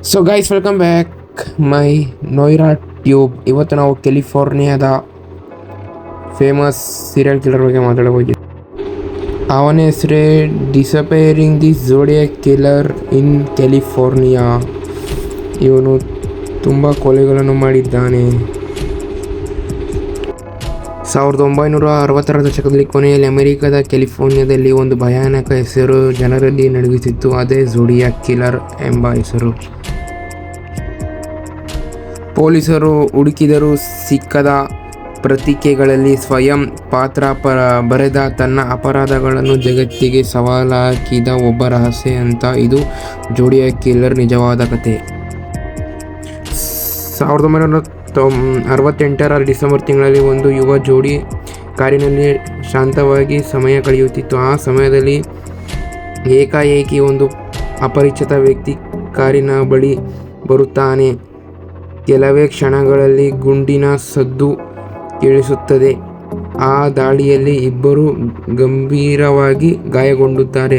So guys welcome back my ನೋಯ್ರಾ tube. ಇವತ್ತು ನಾವು ಕ್ಯಾಲಿಫೋರ್ನಿಯಾದ ಫೇಮಸ್ ಸೀರಿಯಲ್ ಕಿಲ್ಲರ್ ಬಗ್ಗೆ ಮಾತಾಡಬಹುದು. ಅವನ ಹೆಸರೇ ಡಿಸಪೇರಿಂಗ್ ದಿ ಝೋಡಿಯಾಕ್ ಕಿಲ್ಲರ್ ಇನ್ ಕ್ಯಾಲಿಫೋರ್ನಿಯಾ. ಇವನು ತುಂಬ ಕೊಲೆಗಳನ್ನು ಮಾಡಿದ್ದಾನೆ. 1960ರ ದಶಕದಲ್ಲಿ ಕೊನೆಯಲ್ಲಿ ಅಮೆರಿಕದ ಕ್ಯಾಲಿಫೋರ್ನಿಯಾದಲ್ಲಿ ಒಂದು ಭಯಾನಕ ಹೆಸರು ಜನರಲ್ಲಿ ನಡುಗಿಸಿತ್ತು. ಅದೇ ಝೋಡಿಯಾಕ್ ಕಿಲ್ಲರ್ ಎಂಬ ಹೆಸರು. ಪೊಲೀಸರು ಹುಡುಕಿದರೂ ಸಿಕ್ಕದ ಪತ್ರಿಕೆಗಳಲ್ಲಿ ಸ್ವಯಂ ಪಾತ್ರ ಬರೆದ ತನ್ನ ಅಪರಾಧಗಳನ್ನು ಜಗತ್ತಿಗೆ ಸವಾಲಾಕಿದ ಒಬ್ಬ ರಹಸ್ಯ ಅಂತ. ಇದು ಝೋಡಿಯಾಕ್ ಕಿಲ್ಲರ್ ನಿಜವಾದ ಕಥೆ. 1968ರ ಡಿಸೆಂಬರ್ ತಿಂಗಳಲ್ಲಿ ಒಂದು ಯುವ ಜೋಡಿ ಕಾರಿನಲ್ಲಿ ಶಾಂತವಾಗಿ ಸಮಯ ಕಳೆಯುತ್ತಿತ್ತು. ಆ ಸಮಯದಲ್ಲಿ ಏಕಾಏಕಿ ಒಂದು ಅಪರಿಚಿತ ವ್ಯಕ್ತಿ ಕಾರಿನ ಬಳಿ ಬರುತ್ತಾನೆ. ಕೆಲವೇ ಕ್ಷಣಗಳಲ್ಲಿ ಗುಂಡಿನ ಸದ್ದು ಕೇಳಿಸುತ್ತದೆ. ಆ ದಾಳಿಯಲ್ಲಿ ಇಬ್ಬರು ಗಂಭೀರವಾಗಿ ಗಾಯಗೊಂಡಿದ್ದಾರೆ.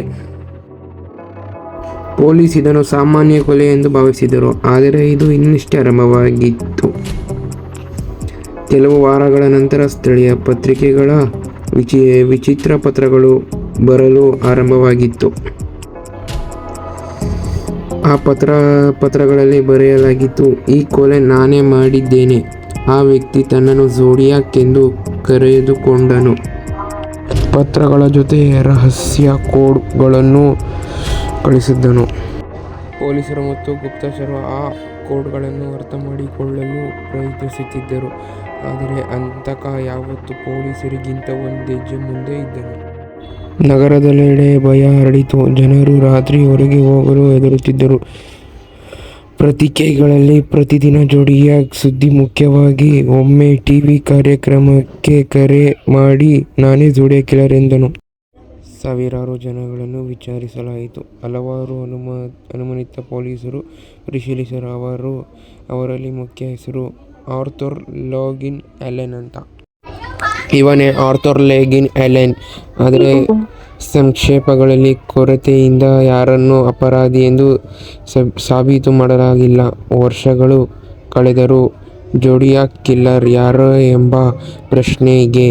ಪೊಲೀಸ್ ಇದನ್ನು ಸಾಮಾನ್ಯ ಕೊಲೆ ಎಂದು ಭಾವಿಸಿದರು, ಆದರೆ ಇದು ಇನ್ನಷ್ಟೇ ಆರಂಭವಾಗಿತ್ತು. ಕೆಲವು ವಾರಗಳ ನಂತರ ಸ್ಥಳೀಯ ಪತ್ರಿಕೆಗಳ ವಿಚಿತ್ರ ಪತ್ರಗಳು ಬರಲು ಆರಂಭವಾಗಿತ್ತು. ಆ ಪತ್ರಗಳಲ್ಲಿ ಬರೆಯಲಾಗಿತ್ತು, ಈ ಕೊಲೆ ನಾನೇ ಮಾಡಿದ್ದೇನೆ. ಆ ವ್ಯಕ್ತಿ ತನ್ನನ್ನು ಝೋಡಿಯಾಕ್ ಎಂದು ಕರೆದುಕೊಂಡನು. ಪತ್ರಗಳ ಜೊತೆ ರಹಸ್ಯ ಕೋಡ್ಗಳನ್ನು ಕಳಿಸಿದ್ದನು. ಪೊಲೀಸರು ಮತ್ತು ಗುಪ್ತಚರರು ಆ ಕೋಡ್ಗಳನ್ನು ಅರ್ಥಮಾಡಿಕೊಳ್ಳಲು ಪ್ರಯತ್ನಿಸುತ್ತಿದ್ದರು. ಆದರೆ ಹಂತಕ ಯಾವತ್ತೂ ಪೊಲೀಸರಿಗಿಂತ ಒಂದು ಹೆಜ್ಜೆ ಮುಂದೆ ಇದ್ದನು. ನಗರದೆಲ್ಲೆಡೆ ಭಯ ಹರಡಿತು. ಜನರು ರಾತ್ರಿ ಹೊರಗೆ ಹೋಗಲು ಹೆದರುತ್ತಿದ್ದರು. ಪತ್ರಿಕೆಗಳಲ್ಲಿ ಪ್ರತಿದಿನ ಝೋಡಿಯಾಕ್ ಸುದ್ದಿ, ಮುಖ್ಯವಾಗಿ ಒಮ್ಮೆ ಟಿವಿ ಕಾರ್ಯಕ್ರಮಕ್ಕೆ ಕರೆ ಮಾಡಿ ನಾನೇ ಝೋಡಿಯಾಕ್ ಕಿಲ್ಲರ್ ಎಂದನು. ಸಾವಿರಾರು ಜನಗಳನ್ನು ವಿಚಾರಿಸಲಾಯಿತು. ಹಲವಾರು ಅನುಮಾನಿತ ಪೊಲೀಸರು ಪರಿಶೀಲಿಸಿದರು. ಅವರಲ್ಲಿ ಮುಖ್ಯ ಹೆಸರು ಆರ್ಥರ್ ಲೋಗಿನ್ ಅಲೆನ್ ಅಂತ. ಇವನೇ ಆರ್ಥರ್ ಲೋಗಿನ್ ಅಲೆನ್. ಆದರೆ ಸಾಕ್ಷ್ಯಗಳಲ್ಲಿ ಕೊರತೆಯಿಂದ ಯಾರನ್ನೂ ಅಪರಾಧಿ ಎಂದು ಸಾಬೀತು ಮಾಡಲಾಗಿಲ್ಲ. ವರ್ಷಗಳು ಕಳೆದರೂ ಝೋಡಿಯಾಕ್ ಕಿಲ್ಲರ್ ಯಾರು ಎಂಬ ಪ್ರಶ್ನೆಗೆ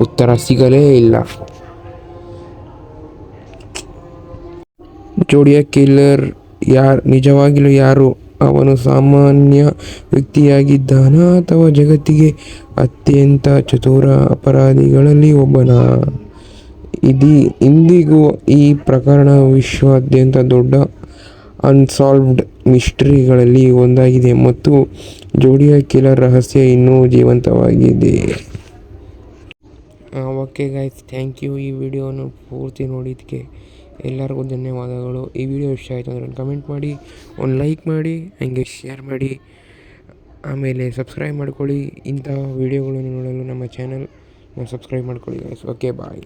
ಉತ್ತರ ಸಿಗಲೇ ಇಲ್ಲ. ಝೋಡಿಯಾಕ್ ಕಿಲ್ಲರ್ ನಿಜವಾಗಿಯೂ ಯಾರು? ಅವನು ಸಾಮಾನ್ಯ ವ್ಯಕ್ತಿಯಾಗಿದ್ದಾನಾ ಅಥವಾ ಜಗತ್ತಿಗೆ ಅತ್ಯಂತ ಚತುರ ಅಪರಾಧಿಗಳಲ್ಲಿ ಒಬ್ಬನಾ? ಇಂದಿಗೂ ಈ ಪ್ರಕರಣ ವಿಶ್ವಾದ್ಯಂತ ದೊಡ್ಡ ಅನ್ಸಾಲ್ವ್ಡ್ ಮಿಸ್ಟರಿಗಳಲ್ಲಿ ಒಂದಾಗಿದೆ ಮತ್ತು ಝೋಡಿಯಾಕ್ ಕಿಲ್ಲರ್ ರಹಸ್ಯ ಇನ್ನೂ ಜೀವಂತವಾಗಿದೆ. ಓಕೆ ಗೈಸ್, ಥ್ಯಾಂಕ್ ಯು ಈ ವಿಡಿಯೋನ ಪೂರ್ತಿ ನೋಡಿದ್ದಕ್ಕೆ. ಎಲ್ಲರಿಗೂ ಧನ್ಯವಾದಗಳು. ಈ ವಿಡಿಯೋ ಇಷ್ಟ ಆಯಿತು ಅಂದರೆ ಕಮೆಂಟ್ ಮಾಡಿ, ಒಂದು ಲೈಕ್ ಮಾಡಿ, ಹಾಗೆ ಶೇರ್ ಮಾಡಿ, ಆಮೇಲೆ ಸಬ್ಸ್ಕ್ರೈಬ್ ಮಾಡ್ಕೊಳ್ಳಿ. ಇಂಥ ವಿಡಿಯೋಗಳನ್ನು ನೋಡಲು ನಮ್ಮ ಚಾನಲ್ನ ಸಬ್ಸ್ಕ್ರೈಬ್ ಮಾಡ್ಕೊಳ್ಳಿ ಗೈಸ್. ಓಕೆ, ಬಾಯ್.